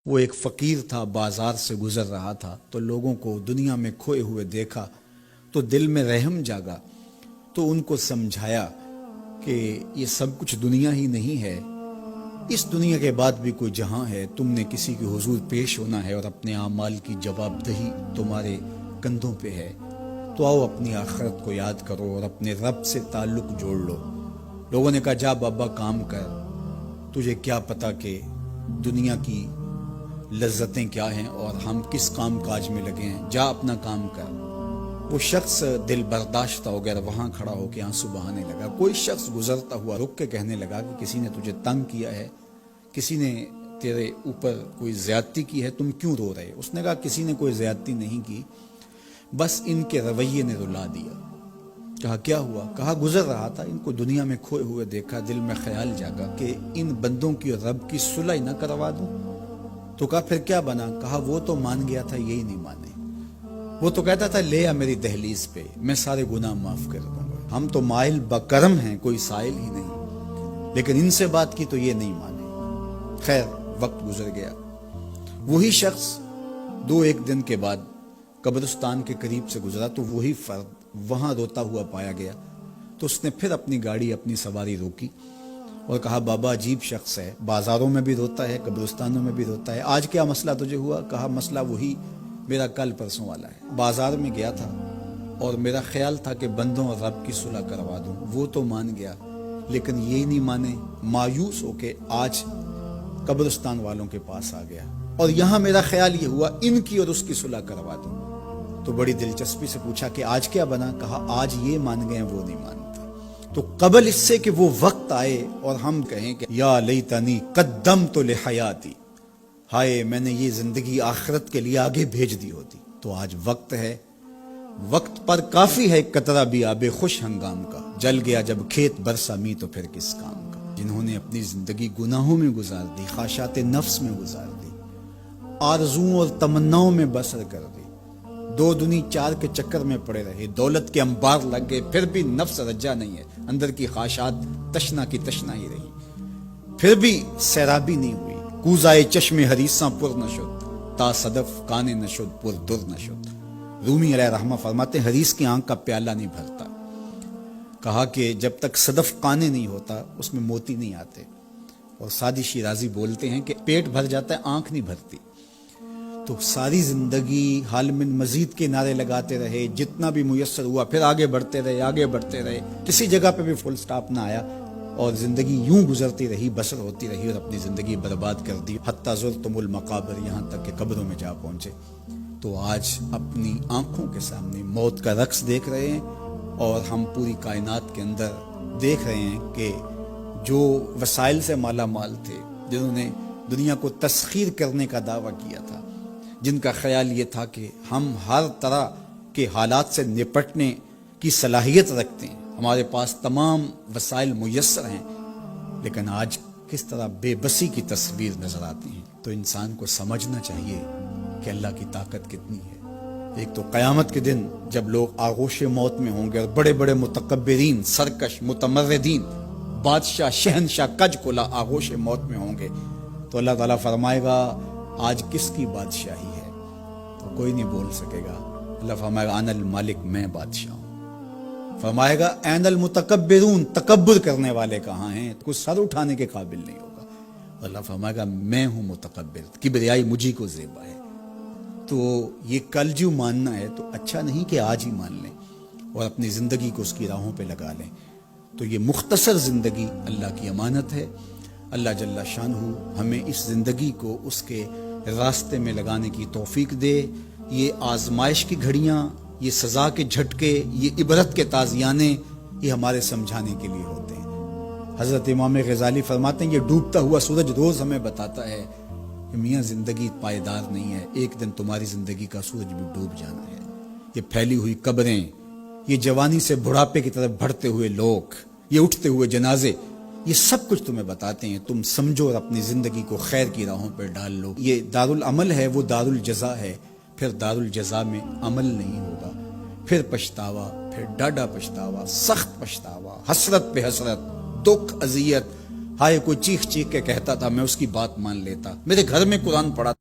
وہ ایک فقیر تھا، بازار سے گزر رہا تھا تو لوگوں کو دنیا میں کھوئے ہوئے دیکھا تو دل میں رحم جاگا، تو ان کو سمجھایا کہ یہ سب کچھ دنیا ہی نہیں ہے، اس دنیا کے بعد بھی کوئی جہاں ہے، تم نے کسی کے حضور پیش ہونا ہے اور اپنے اعمال کی جواب دہی تمہارے کندھوں پہ ہے، تو آؤ اپنی آخرت کو یاد کرو اور اپنے رب سے تعلق جوڑ لو۔ لوگوں نے کہا جا بابا کام کر، تجھے کیا پتا کہ دنیا کی لذتیں کیا ہیں اور ہم کس کام کاج میں لگے ہیں، جا اپنا کام کر۔ وہ شخص دل برداشتہ ہو گیا، وہاں کھڑا ہو کے آنسو بہانے لگا۔ کوئی شخص گزرتا ہوا رک کے کہنے لگا کہ کسی نے تجھے تنگ کیا ہے، کسی نے تیرے اوپر کوئی زیادتی کی ہے، تم کیوں رو رہے؟ اس نے کہا کسی نے کوئی زیادتی نہیں کی، بس ان کے رویے نے رلا دیا۔ کہا کیا ہوا؟ کہا گزر رہا تھا، ان کو دنیا میں کھوئے ہوئے دیکھا، دل میں خیال جاگا کہ ان بندوں کی اور رب کی صلح نہ کروا دوں۔ تو کہا پھر کیا بنا؟ کہا وہ تو مان گیا تھا، یہی نہیں مانے۔ وہ تو کہتا تھا لے آ میری دہلیز پہ، میں سارے گناہ معاف کر دوں گا، ہم تو مائل بکرم ہیں، کوئی سائل ہی نہیں، لیکن ان سے بات کی تو یہ نہیں مانے۔ خیر وقت گزر گیا، وہی شخص دو ایک دن کے بعد قبرستان کے قریب سے گزرا تو وہی فرد وہاں روتا ہوا پایا گیا۔ تو اس نے پھر اپنی گاڑی، اپنی سواری روکی اور کہا بابا عجیب شخص ہے، بازاروں میں بھی روتا ہے، قبرستانوں میں بھی روتا ہے، آج کیا مسئلہ تجھے ہوا؟ کہا مسئلہ وہی میرا کل پرسوں والا ہے، بازار میں گیا تھا اور میرا خیال تھا کہ بندوں اور رب کی صلح کروا دوں، وہ تو مان گیا لیکن یہی نہیں مانے، مایوس ہو کے آج قبرستان والوں کے پاس آ گیا اور یہاں میرا خیال یہ ہوا ان کی اور اس کی صلح کروا دوں۔ تو بڑی دلچسپی سے پوچھا کہ آج کیا بنا؟ کہا آج یہ مان گئے وہ نہیں مانتا۔ تو قبل اس سے کہ وہ وقت آئے اور ہم کہیں کہ یا لیتنی قدمت لحیاتی، ہائے میں نے یہ زندگی آخرت کے لیے آگے بھیج دی ہوتی، تو آج وقت ہے، وقت پر کافی ہے قطرہ بھی آب خوش ہنگام کا، جل گیا جب کھیت برسا می تو پھر کس کام کا۔ جنہوں نے اپنی زندگی گناہوں میں گزار دی، خواہشات نفس میں گزار دی، آرزوؤں اور تمناؤں میں بسر کر دی، دو دنی چار کے چکر میں پڑے رہے، دولت کے انبار لگ گئے، پھر بھی نفس رجا نہیں ہے، اندر کی خواہشات تشنا کی تشنا ہی رہی، پھر بھی سیرابی نہیں ہوئی، کوزائے چشم حریصاں پر نشد، تا صدف کانے نشد پر در نشد۔ رومی علیہ رحمہ فرماتے ہیں حریص کی آنکھ کا پیالہ نہیں بھرتا، کہا کہ جب تک صدف کانے نہیں ہوتا اس میں موتی نہیں آتے، اور سادی شیرازی بولتے ہیں کہ پیٹ بھر جاتا ہے آنکھ نہیں بھرتی۔ تو ساری زندگی حال من مزید کے نعرے لگاتے رہے، جتنا بھی میسر ہوا پھر آگے بڑھتے رہے، آگے بڑھتے رہے، کسی جگہ پہ بھی فل سٹاپ نہ آیا اور زندگی یوں گزرتی رہی، بسر ہوتی رہی اور اپنی زندگی برباد کر دی، حتی زرتم المقابر، یہاں تک کہ قبروں میں جا پہنچے۔ تو آج اپنی آنکھوں کے سامنے موت کا رقص دیکھ رہے ہیں اور ہم پوری کائنات کے اندر دیکھ رہے ہیں کہ جو وسائل سے مالا مال تھے، جنہوں نے دنیا کو تسخیر کرنے کا دعویٰ کیا تھا، جن کا خیال یہ تھا کہ ہم ہر طرح کے حالات سے نپٹنے کی صلاحیت رکھتے ہیں، ہمارے پاس تمام وسائل میسر ہیں، لیکن آج کس طرح بے بسی کی تصویر نظر آتی ہیں۔ تو انسان کو سمجھنا چاہیے کہ اللہ کی طاقت کتنی ہے۔ ایک تو قیامت کے دن جب لوگ آغوش موت میں ہوں گے اور بڑے بڑے متکبرین، سرکش، متمردین، بادشاہ، شہنشاہ، کج کلا آغوش موت میں ہوں گے، تو اللہ تعالیٰ فرمائے گا آج کس کی بادشاہی ہے؟ تو کوئی نہیں بول سکے گا۔ اللہ فرمائے گا انا المالک، میں بادشاہ ہوں۔ فرمائے گا این المتکبرون، تکبر کرنے والے کہاں ہیں؟ کچھ سر اٹھانے کے قابل نہیں ہوگا۔ اللہ فرمائے گا میں ہوں متکبر، کبریائی مجھی کو زیبا ہے۔ تو یہ کل جو ماننا ہے تو اچھا نہیں کہ آج ہی مان لیں اور اپنی زندگی کو اس کی راہوں پہ لگا لیں۔ تو یہ مختصر زندگی اللہ کی امانت ہے، اللہ جل شانہ ہمیں اس زندگی کو اس کے راستے میں لگانے کی توفیق دے۔ یہ آزمائش کی گھڑیاں، یہ سزا کے جھٹکے، یہ عبرت کے تازیانے، یہ ہمارے سمجھانے کے لیے ہوتے ہیں۔ حضرت امام غزالی فرماتے ہیں یہ ڈوبتا ہوا سورج روز ہمیں بتاتا ہے کہ میاں زندگی پائیدار نہیں ہے، ایک دن تمہاری زندگی کا سورج بھی ڈوب جانا ہے۔ یہ پھیلی ہوئی قبریں، یہ جوانی سے بڑھاپے کی طرف بڑھتے ہوئے لوگ، یہ اٹھتے ہوئے جنازے، یہ سب کچھ تمہیں بتاتے ہیں، تم سمجھو اور اپنی زندگی کو خیر کی راہوں پر ڈال لو۔ یہ دارالعمل ہے، وہ دارالجزا ہے، پھر دارالجزا میں عمل نہیں ہوگا، پھر پچھتاوا، پھر ڈاڈا پچھتاوا، سخت پچھتاوا، حسرت پہ حسرت، دکھ، اذیت، ہائے کوئی چیخ چیخ کے کہتا تھا میں اس کی بات مان لیتا. میرے گھر میں قرآن پڑھا